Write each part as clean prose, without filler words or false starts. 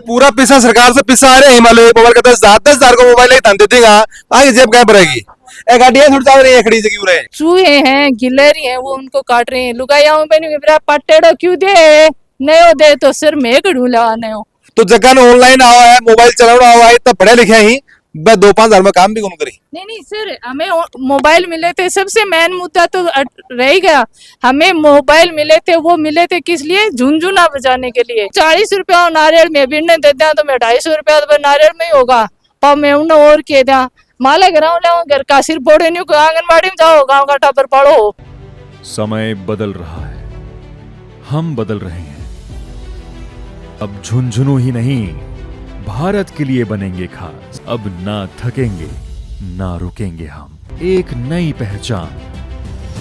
पूरा पैसा सरकार से पैसा आ रहा है। हिमालय मोबाइल का 10,000 को मोबाइल एक धन देगा, आगे जेब कहाँ भरेगी। एक गाड़ियां थोड़ी चल रही है, खड़ी जगह रहे चूहे हैं, गिलहरी हैं, वो उनको काट रहे हैं। लुगाइयाओं पे नहीं मेरा पट्टेड़ो क्यों दे नयो दे तो सिर में कड़ूला नयो। तो जगह ऑनलाइन आवा है, मोबाइल चलाना हुआ है, इतना पढ़े लिखे ही 2-5 हजार में काम भी कौन करी। नहीं सर, हमें मोबाइल मिले थे, सबसे मेन मुद्दा तो रह गया। हमें मोबाइल मिले थे, वो मिले थे किस लिए? झुनझुना बजाने के लिए। 40 रुपया नारियल में बिड़ने दे दिया तो मैं 250 रुपया तो नारियल में ही होगा। पर मैं उन्हें और कह दिया माला घर का सिर फोड़े नहीं, आंगनबाड़ी में जाओ, गाँव का टापर पढ़ो। समय बदल रहा है, हम बदल रहे हैं। अब झुंझुनू ही नहीं, भारत के लिए बनेंगे खास। अब ना थकेंगे ना रुकेंगे हम। एक नई पहचान,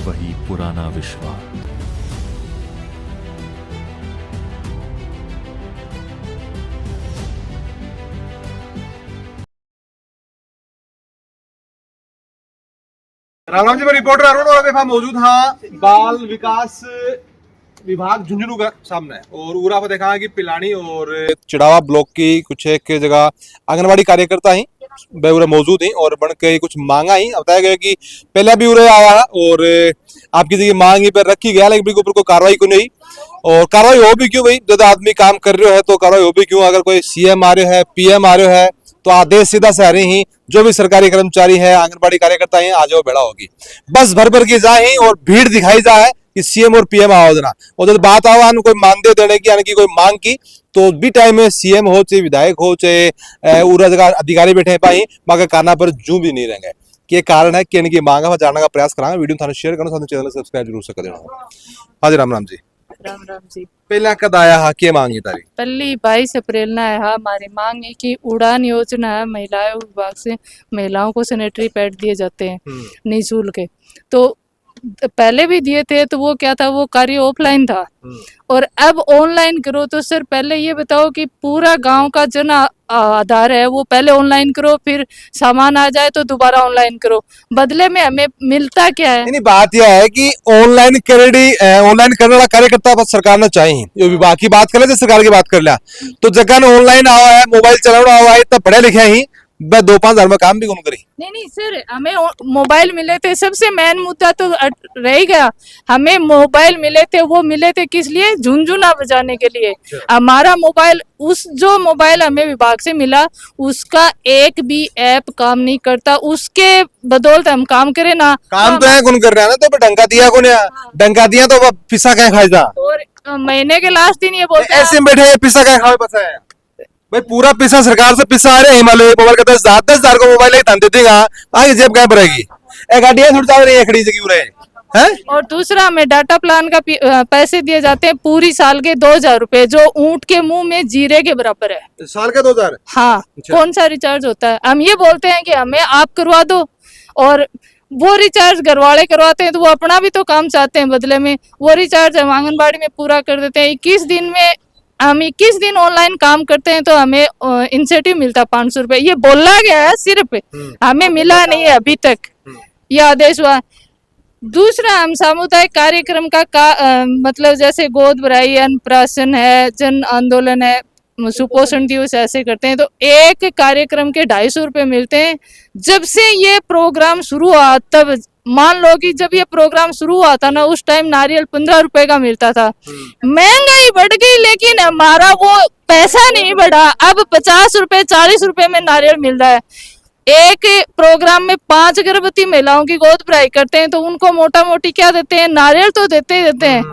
वही पुराना विश्वास। राम राम जी, मैं रिपोर्टर अरुण और अभी मौजूद हाँ बाल विकास विभाग झुंझुनू का सामने है। और उरा पर देखा कि पिलानी और चिड़ावा ब्लॉक की कुछ एक जगह आंगनबाड़ी कार्यकर्ता ही उरे मौजूद ही और बन के कुछ मांगा ही बताया गया कि पहले भी उरे आया और आपकी जगह मांग ही पर रखी गया, लेकिन ऊपर कोई कार्रवाई को नहीं। और कार्रवाई हो भी क्यों भाई, जब आदमी काम कर रहे हो है तो कार्रवाई हो भी क्यों। अगर कोई सीएम आ रहे है, पीएम आ रहे है तो आदेश सीधा से आ रहे ही, जो भी सरकारी कर्मचारी है, आंगनबाड़ी कार्यकर्ता है, आज वो बेड़ा होगी। बस भर के जाए और भीड़ दिखाई जाए कि सीएम और पीएम आवाजना। और जब बात आवा कोई मानदेय देने की यानी कि कोई मांग की, तो भी टाइम में सीएम हो चाहे विधायक हो चाहे उरा जगह अधिकारी बैठे पाई मांगे काना पर जू भी नहीं रहेंगे। कि कारण है कि इनकी मांग जानने का प्रयास करा। वीडियो थाने शेयर करो, चैनल सब्सक्राइब जरूर से कर देना। हाँ जी, राम राम जी। राम राम जी। पहला कद आया हा के मांगी तारी? पहली 22 अप्रैल ना है हमारी मांग है कि उड़ान योजना है, महिलाएं विभाग से महिलाओं को सैनिटरी पैड दिए जाते हैं निःशुल्क। तो पहले भी दिए थे, तो वो क्या था, वो कार्य ऑफलाइन था। और अब ऑनलाइन करो। तो सर पहले ये बताओ कि पूरा गांव का जन आधार है, वो पहले ऑनलाइन करो, फिर सामान आ जाए तो दोबारा ऑनलाइन करो। बदले में हमें मिलता क्या है? नहीं, बात यह है कि ऑनलाइन करने वाला कार्यकर्ता बस सरकार ने चाहिए। ये विभाग की बात कर ले, सरकार की बात कर लिया, तो जगह ऑनलाइन आवा है, मोबाइल चलाना हुआ है, इतना पढ़े लिखे ही 2-5 हजार में काम भी कौन करी। नहीं सर, हमें मोबाइल मिले थे, सबसे मेन मुद्दा तो रह गया। हमें मोबाइल मिले थे, वो मिले थे किस लिए? झुनझुना बजाने के लिए। हमारा मोबाइल, जो मोबाइल हमें विभाग से मिला, उसका एक भी ऐप काम नहीं करता। उसके बदौलत हम काम करे ना। काम तो है कौन कर रहा है ना, तो डंका दिया कौन है? डंका दिया तो पिसा क्या खाएगा? और महीने के लास्ट दिन ये बोलते हैं ऐसे बैठे पिसा क्या खाए पता है भाई। पूरा पैसा सरकार से पैसा आ रहा है। हिमालय मोबाइल का 10,000 को मोबाइल एक धन देगा, आगे जेब कहाँ भरेगी। एक गाड़ियां थोड़ी चल रही है, खड़ी जगह रहे हैं। और दूसरा, हमें डाटा प्लान का पैसे दिए जाते हैं पूरी साल के 2,000 रुपए, जो ऊंट के मुंह में जीरे के बराबर है। साल का 2,000? हाँ। कौन सा रिचार्ज होता है? हम ये बोलते हैं कि हमें आप करवा दो, और वो रिचार्ज घर वाले करवाते हैं, तो वो अपना भी तो काम चाहते हैं बदले में। वो रिचार्ज हम आंगनबाड़ी में पूरा कर देते हैं। 21 दिन में हम 21 दिन ऑनलाइन काम करते हैं तो हमें इंसेंटिव मिलता 500 रुपए। ये बोला गया है सिर्फ, हमें मिला नहीं है अभी तक, ये आदेश हुआ। दूसरा, हम सामुदायिक कार्यक्रम का मतलब जैसे गोद भराई, अन्नप्राशन है, जन आंदोलन है, सुपोषण दिवस ऐसे करते हैं, तो एक कार्यक्रम के 250 रुपए मिलते हैं। जब से ये प्रोग्राम शुरू हुआ, तब मान लो कि जब ये प्रोग्राम शुरू हुआ था ना, उस टाइम नारियल 15 रुपए का मिलता था। महंगाई बढ़ गई, लेकिन हमारा वो पैसा नहीं बढ़ा। अब 50 रुपए 40 रुपए में नारियल मिल रहा है। एक प्रोग्राम में 5 गर्भवती महिलाओं की गोद भराई करते हैं, तो उनको मोटा मोटी क्या देते हैं? नारियल तो देते ही देते हैं।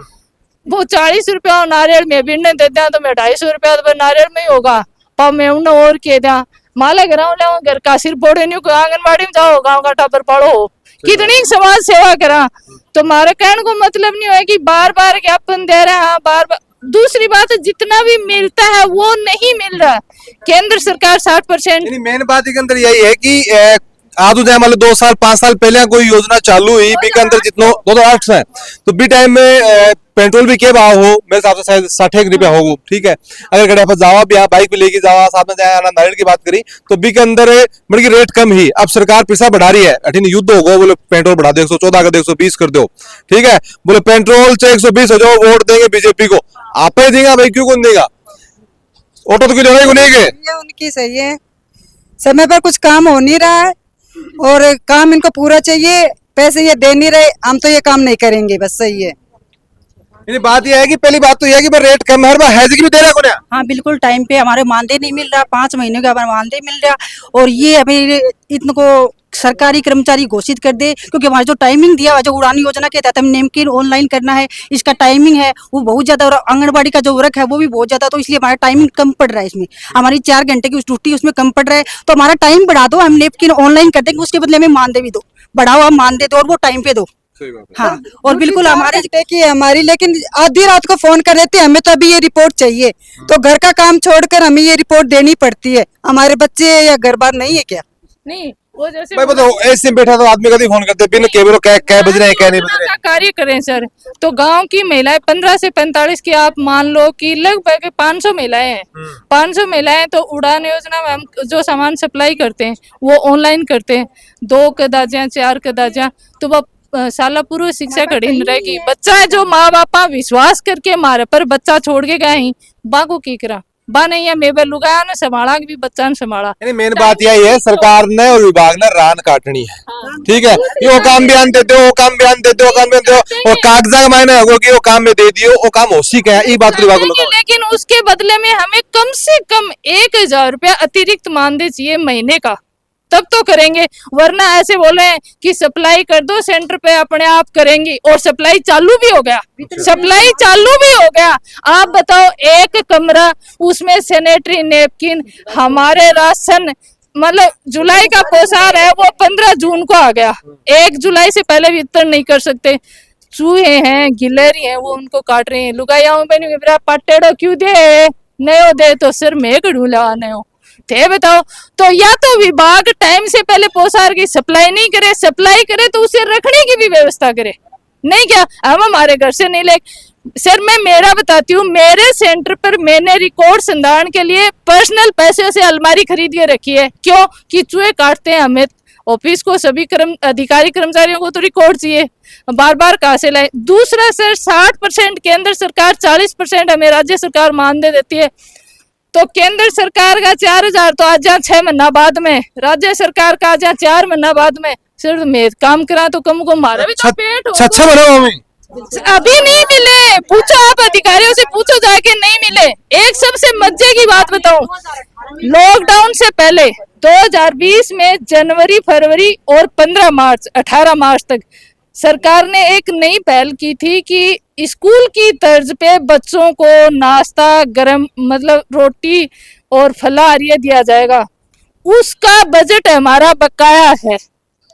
वो 40 रुपया और नारियल में बिड़ने देते हैं, तो मैं 250 रुपया तो नारियल में ही होगा। पर मैं उन्हें और कह दिया माला घर का सिर फोड़े नहीं, आंगनबाड़ी में जाओ, गाँव का टापर पढ़ो। कितनी समाज सेवा करा। तो हमारे कहने को मतलब नहीं है कि बार बार ज्ञापन दे रहे हैं। हाँ, बार बार। दूसरी बात है, जितना भी मिलता है वो नहीं मिल रहा। केंद्र सरकार 60%। मेन बात के अंदर यही है कि आज मतलब 2 साल 5 साल पहले कोई योजना चालू हुई बी के अंदर जितनो 2008 से, तो बी टाइम में पेट्रोल भी के भाव हो, मेरे हिसाब से शायद 60 रुपया हो। ठीक है, अगर गड्ढे पर जावा भी बाइक पे लेके जावा, साथ में जाए नारियल की बात करी, तो बी के अंदर बड़ी रेट कम ही। अब सरकार पैसा बढ़ा रही है, अठीन युद्ध होगा, बोले पेट्रोल बढ़ा दो 114 का 120 कर दो। ठीक है, बोले पेट्रोल चाहे 120 हो जाओ, वोट देंगे बीजेपी को। आप ही देगा भाई, क्यों कौन देगा? ऑटो तो क्यों देना ही नहीं के? ये उनकी सही है, समय पर कुछ काम हो नहीं रहा है और काम इनको पूरा चाहिए, पैसे ये दे नहीं रहे, हम तो ये काम नहीं करेंगे, बस सही है। यानी बात यह है कि पहली बात तो यह है कि भाई रेट कम है, हर बार हैज की भी दे रहा है। हाँ बिल्कुल, टाइम पे हमारे मानदेय नहीं मिल रहा, 5 महीने का हमारा मानदेय मिल रहा, और ये अभी इनको सरकारी कर्मचारी घोषित कर दे, क्योंकि हमारे जो टाइमिंग दिया हुआ जो उड़ान योजना के तहत हम नेमकिन ऑनलाइन करना है, इसका टाइमिंग है वो बहुत ज्यादा, और आंगनबाड़ी का जो वर्क है वो भी बहुत ज्यादा, तो इसलिए हमारा टाइमिंग कम पड़ रहा है। इसमें हमारी 4 घंटे की ड्यूटी उसमें कम पड़ रहा है, तो हमारा टाइम बढ़ा दो, हम नेमकिन ऑनलाइन कर देंगे, उसके बदले में मानदेय भी दो, बढ़ाओ, हम मानदेय दो और वो टाइम पे दो। हाँ, और बिल्कुल हमारे की हमारी, लेकिन आधी रात को फोन कर देते हैं, हमें तो अभी ये रिपोर्ट चाहिए, तो घर का काम छोड़कर हमें ये रिपोर्ट देनी पड़ती है। हमारे बच्चे या घर बार नहीं है क्या? नहीं, वो जैसे भाई बताओ, ऐसे बैठा तो आदमी कभी फोन करते बिन केबल क्या बज रहे हैं क्या नहीं बज रहे हैं। कार्य करें सर, तो गांव की महिलाएं 15 से 45 की, आप मान लो कि लगभग 500 महिलाएं हैं। 500 महिलाएं तो उड़ान योजना में हम जो सामान सप्लाई करते हैं वो ऑनलाइन करते हैं, 2 कदाजियां 4 कदाजियां, तो वो साला पूर्व शिक्षा कड़ी रहेगी। बच्चा है जो माँ बापा विश्वास करके मारे पर बच्चा छोड़ के गए ही बाको की करा बा नहीं है, मेबे लुगाया ने संभाला भी बच्चा ने संभाला। यानी मेन बात यही है, सरकार ने और विभाग ने रान काटनी है। ठीक है, ये वो काम बयान देते हो, वो काम बयान देते हो, वो काम बयान देते हो, और कागजा मायने होगा कि वो काम में दे दियो, वो काम होशी का है, ये बात विभाग को लगाओ। लेकिन उसके बदले में हमें कम से कम 1000 रुपया अतिरिक्त मानदेय चाहिए महीने का, तब तो करेंगे। वरना ऐसे बोले कि सप्लाई कर दो सेंटर पे, अपने आप करेंगी, और सप्लाई चालू भी हो गया, सप्लाई चालू भी हो गया। आप बताओ, एक कमरा उसमें सैनिटरी नैपकिन, हमारे राशन, मतलब जुलाई का पोसार है वो 15 जून को आ गया, 1 जुलाई से पहले वितरण नहीं कर सकते। चूहे हैं, गिलहरी हैं, वो उनको काट रहे हैं। लुगाइयाओं पे मेरा पटेड़ो क्यों दे, नयो दे तो सिर में कड़ू लगाने हो थे, बताओ। तो या तो विभाग टाइम से पहले पोसार की सप्लाई नहीं करे, सप्लाई करे तो उसे रखने की भी व्यवस्था करे। नहीं क्या हम हमारे घर से नहीं ले सर, मैं मेरा बताती हूँ, मेरे सेंटर पर मैंने रिकॉर्ड संधारण के लिए पर्सनल पैसे से अलमारी खरीद के रखी है। क्यों? कि चूहे काटते हैं, हमें ऑफिस को सभी अधिकारी कर्मचारियों को तो रिकॉर्ड चाहिए, बार बार कहाँ से लाए। दूसरा सर, 60% केंद्र सरकार, 40% हमें राज्य सरकार मानदेय देती है। तो केंद्र सरकार का 4000 तो आज जा 6 महीना बाद में, राज्य सरकार का आज 4 महीना बाद में। सिर्फ मैं काम करा तो कम को मारे भी तो पेट हो। अच्छा अभी नहीं मिले, पूछो आप अधिकारियों से, पूछो जाके, नहीं मिले। एक सबसे मजे की बात बताऊं, लॉकडाउन से पहले 2020 में जनवरी फरवरी और 15 मार्च 18 मार्च तक सरकार ने एक नई पहल की थी कि स्कूल की तर्ज पे बच्चों को नाश्ता गरम, मतलब रोटी और फलाहारी दिया जाएगा। उसका बजट हमारा बकाया है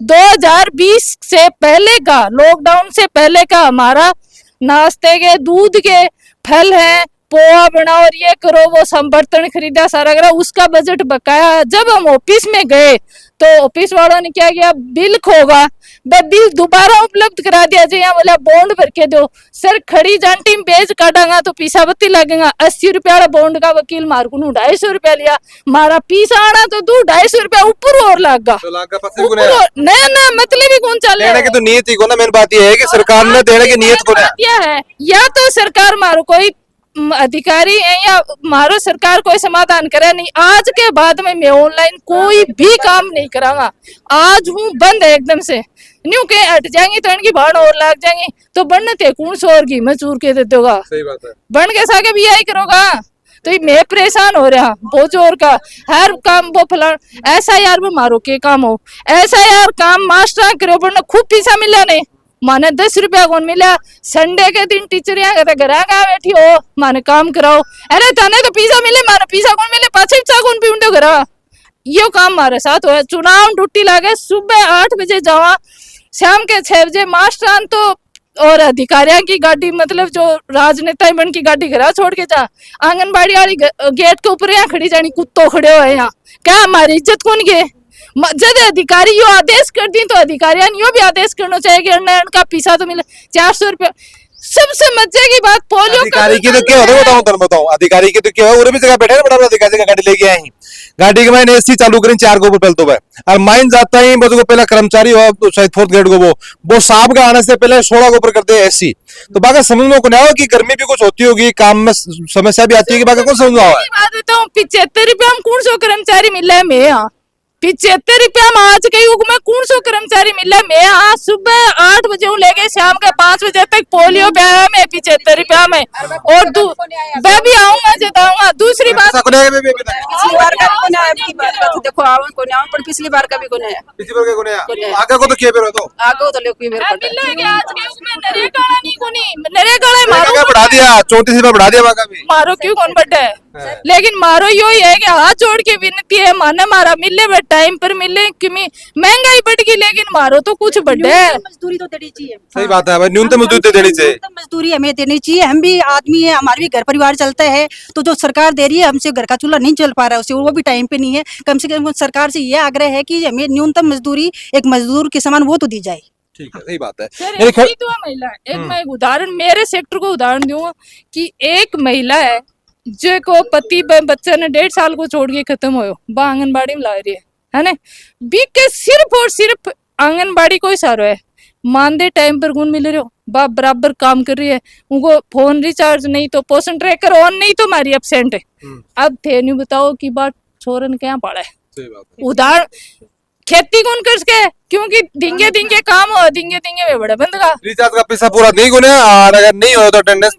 2020 से पहले का, लॉकडाउन से पहले का हमारा नाश्ते के दूध के फल है, पोहा बनाओ और ये करो, वो बर्तन खरीदा, सारा करा, उसका बजट बकाया। जब हम ऑफिस में गए तो ऑफिस वालों ने क्या किया, बिल खोगा, बिल दोबारा उपलब्ध करा दिया जाए, बोला बॉन्ड भर के दो। सर, खड़ी जानटी में बेच काटांगा तो पीसा बत्ती लगेगा। 80 रुपया वाला बॉन्ड का वकील मार को 250 रुपया लिया, मारा पीसा आना तो 250 रुपया ऊपर और लागा ना, मतलब ही कौन चल रहा है तो नीयत को ना। मेन बात यह है कि सरकार ने देने की नीयत को है, या तो सरकार मारो कोई अधिकारी है या मारो सरकार कोई समाधान करे। नहीं, आज के बाद में मैं ऑनलाइन कोई भी काम नहीं करांगा। आज हूँ बंद है एकदम से, न्यू के हट जाएंगी तो इनकी भाड़ और लग जाएंगी, तो बनते कौन सो और घी में चूर के देते होगा। सही बात है, बन के साके भी यही करोगा तो मैं परेशान हो रहा वो जोर का हर काम वो फला। ऐसा यार वो मारो के काम हो, ऐसा यार काम मास्टर करो, वरना खूब पैसा मिला नहीं, माने 10 रुपया कौन मिला। संडे के दिन टीचर यहाँ घर बैठी हो, माने काम कराओ, अरे थाने तो पिज्जा मिले, माने पिज्जा कौन मिले, पाछे चा कौन पीऊंडो घर। यो काम मारे साथ हो। चुनाव ड्यूटी लागे, सुबह 8 बजे जावा, शाम के 6 बजे मास्टर तो और अधिकारियों की गाड़ी, मतलब जो राजनेता बन की गाड़ी घर छोड़ के जा, आंगनबाड़ी वाली गेट के ऊपर यहाँ खड़ी जानी, कुत्तो खड़े हो यहाँ, क्या हमारी इज्जत कौन गए। जब अधिकारी यो आदेश कर दी तो अधिकारियों यो भी आदेश करना चाहिए कि उनका पैसा तो मिले 400 रुपया। सबसे मजे की बात, पोलियो अधिकारी की तो क्या होता है बताओ, अधिकारी की तो क्या है, उरे भी जगह बैठे ना, बड़ा बड़ा अधिकारी का गाड़ी लेके आए हैं, गाड़ी के मैंने एसी चालू करें 4 के ऊपर पहले तो भाई, और माइन जाता ही बस को पहला कर्मचारी हो तो शायद 4th ग्रेड को वो साहब का आने से पहले 16 के ऊपर करते हैं एसी। तो बाकी समझ में को नहीं आओ कि गर्मी भी कुछ होती होगी, काम में समस्या भी आती है कि बाकी कुछ समझ में आओ। बात बताऊं, 75 रुपया में कौन सौ कर्मचारी मिल रहा है? मैं यहाँ 75 रुपया में आज के युग में कौन सौ कर्मचारी मिल रहा है? मैं आज सुबह 8 बजे हूँ लेके शाम के 5 बजे तक पोलियो पे आया मैं 75 रुपया में, और मैं भी आऊंगा जताऊंगा। दूसरी बात, पिछली बार का भी कोने आया, अबकी बार का तो देखो आवन कोने आवन, पर पिछली बार का भी कोने आया, पिछली बार के कोने आया, आगे को तो किए फिर तो आगे तो लेको बेर पड़ता मिलेगी आज के युग में नरेगा नहीं कोनी, नरेगा आगे मारो बढ़ा दिया 34 रुपया बढ़ा दिया बाका भी। मारो क्यों कौन बड़ा है, लेकिन मारो यो ही है कि हाथ जोड़ के विनती है, माना मारा मिले बट टाइम पर मिले, क्योंकि महंगाई बढ़ गई लेकिन मारो तो कुछ बढ़े है। मजदूरी तो देनी चाहिए। सही बात है भाई, न्यूनतम मजदूरी तो देनी चाहिए। न्यूनतम मजदूरी हमें देनी चाहिए, हम भी आदमी है, हमारे भी घर परिवार चलता है, तो जो सरकार दे रही है हमसे घर का चूल्हा नहीं चल पा रहा है, उसे वो भी टाइम पे नहीं है। कम से कम सरकार से ये आग्रह है कि हमें न्यूनतम मजदूरी एक मजदूर के समान वो तो दी जाए। ठीक है, सही बात है। सर एक ही तो है महिला, एक मैं एक उदाहरण मेरे सेक्टर को उदाहरण दूंगा कि एक महिला है जो को पति बच्चा ने 1.5 साल को छोड़ के खत्म हो, बा आंगनबाड़ी में ला रही है ना, बी के सिर्फ और सिर्फ आंगनबाड़ी को ही सारो है, मानदे टाइम पर गुण मिल रहे हो, बा बराबर काम कर रही है, उनको फोन रिचार्ज नहीं तो पोषण ट्रैकर ऑन नहीं तो मारी एब्सेंट है। अब थे नहीं बताओ कि बात छोरन क्या पड़ा है। सही बात है। उदाहरण खेती कौन कर सके, क्योंकि दिंगे दिंगे काम हो, दिंगे दिंगे में बड़ा बंद का रिचार्ज का पैसा पूरा नहीं गुने, और अगर नहीं हो तो अटेंडेंस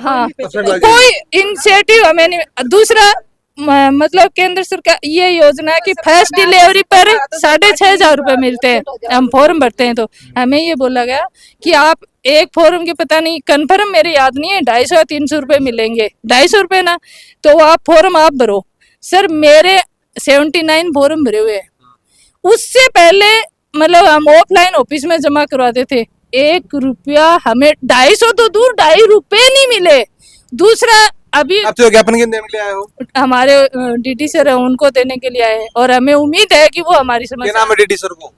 हाँ लग कोई इनिशिएटिव हमें नहीं। दूसरा मतलब केंद्र सरकार ये योजना की फर्स्ट डिलीवरी पर 6,500 रुपए मिलते हैं, हम फॉर्म भरते हैं तो हमें ये बोला गया कि आप एक फॉर्म के पता नहीं कन्फर्म मेरे याद नहीं है 250 या 300 रुपए मिलेंगे, 250 रुपए ना, तो आप फॉर्म आप भरो। सर मेरे 79 फॉर्म भरे हुए हैं, उससे पहले मतलब हम ऑफलाइन ऑफिस में जमा करवाते थे, 1 रुपया हमें 250 तो दूर 2.5 रुपए नहीं मिले। दूसरा अभी आप तो ज्ञापन के देने के लिए आए हो, हमारे डीडी सर है उनको देने के लिए आए हैं, और हमें उम्मीद है कि वो हमारी क्या समस्या नाम है डीडी सर को?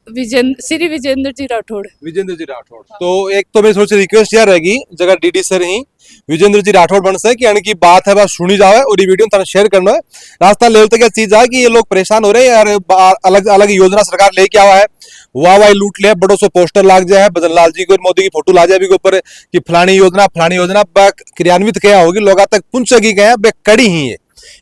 श्री विजेंद्र जी राठौड़। विजेंद्र जी राठौड़। तो एक तो मेरी सोच रिक्वेस्ट यार रहेगी जगह डीडी सर ही विजेंद्र जी राठौड़ बन से कि यानी की बात है बस सुनी जावे और ये वीडियो थाने शेयर करना है, रास्ता लेवल तक क्या चीज है कि ये लोग परेशान हो रहे हैं यार, अलग अलग योजना सरकार लेके आवा है, वाह लूट ले, बड़ो सो पोस्टर लाग जाए, बदन लाल जी को मोदी की फोटो ला जाए के ऊपर कि फलानी योजना क्रियान्वित क्या होगी, लोग तक पहुंचेगी क्या बे कड़ी ही है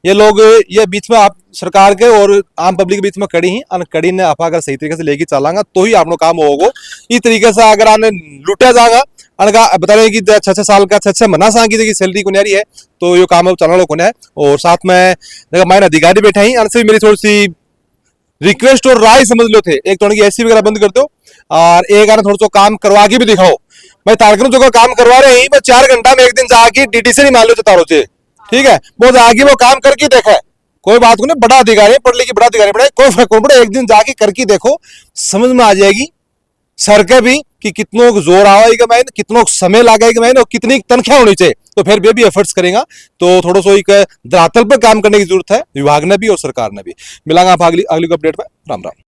ये लोग, ये बीच में आप सरकार के और आम पब्लिक के बीच में कड़ी ही कड़ी ने आप अगर सही तरीके से लेके चलांगा तो ही आप काम होगा। इस तरीके से अगर आपने लुटा जाएगा अनका बता रहे कि 6 साल का 6 महीना सा की सैलरी को नहीं है तो ये काम चलाना को है। और साथ में माइन अधिकारी बैठा ही अनसे भी मेरी थोड़ी सी रिक्वेस्ट और राय समझ लो थे, एक तो ऐसी वगैरह बंद कर दो और एक आना थोड़ा सा काम करवा के भी दिखाओ। मैं तारकन जो काम करवा रहे हैं 4 घंटा में एक दिन जाके डीटी से नहीं मान लो तारो से, ठीक है, वो आगे वो काम करके देखा है, कोई बात नहीं, बड़ा अधिकारी पढ़ लिखी बड़ा अधिकारी पढ़े, कोई फर्क नहीं पड़े, एक दिन जाके करके देखो, समझ में आ जाएगी सर के भी कि कितनों जोर आएगा मैं, कितनों समय लगेगा मैं, और कितनी तनख्वाह होनी चाहिए, तो फिर वे भी एफर्ट्स करेगा। तो थोड़ा सा एक धरातल पर काम करने की जरूरत है विभाग ने भी और सरकार ने भी। मिलांगा आप अगली अपडेट पर। राम राम।